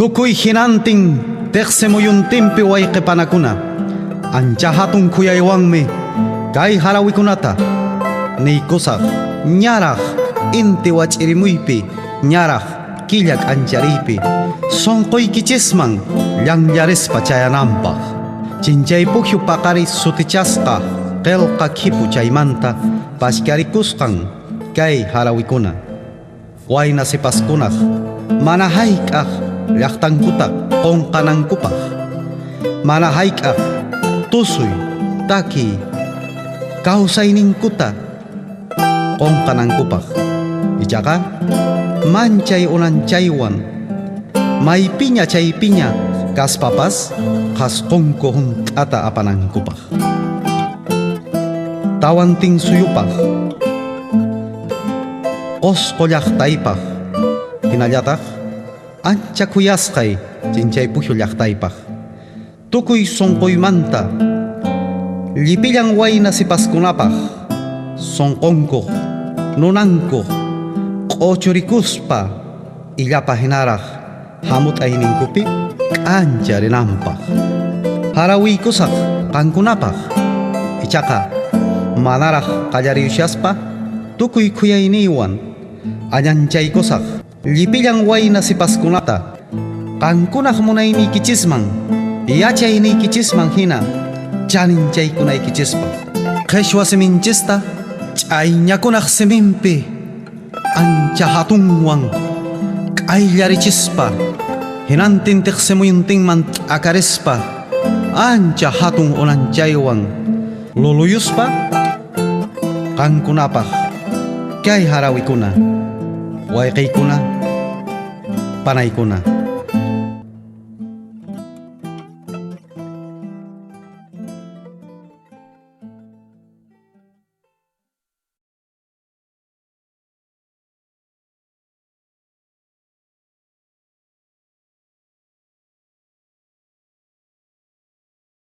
tukuy hinantin teqsemuyuntinpi wayqipanakuna ancha hatun kuyaywanmi kay harawikunata niykusaq ñaraq inti wach'irimuypi ñaraq killa k'anchariypi sonqoykichisman llanllarispa chayananpaq chinchay pukyu paqari sutichasqa qillqa khipu chaymanta pashkarikusqan kay harawikuna wayna sipaskunaq mana hayk'aq llaqtankutaq qonqanankupaq mana hayk'aq tusuy taki kawsayninkuta qonqanankupaq ichaqa manchay unanchaywan maypiña chaypiña kaspapas qasqunku hunt'ata apanankupaq tawantin suyupaq qosqo llaqtaypaq hinallataq ancha kuyasqay chinchay pukyu llaqtaypaq tukuy sonqoymanta llipillan wayna sipaskunapaq sonqonkuq nunankuq q'uchurikuspa illapa hinaraq hamut'ayninkupi k'ancha rinanpaq harawiykusaq qankunapaq ichaqa manaraq qallariyushaspa tukuy kuyayniywan allanchaykusaq llipillan wayna sipaskunata qankunaq munayniykichisman yachayniykichisman hina chaninchaykunaykichispa qhichwa siminchista ch'ayñakunaq siminpi ancha hatunwan k'ayllarichispa hinantin tiqsimuyuntinman t'akarispa ancha hatun unanchaywan luluyuspa qankunapaq kay harawikuna wayqiykuna panaykuna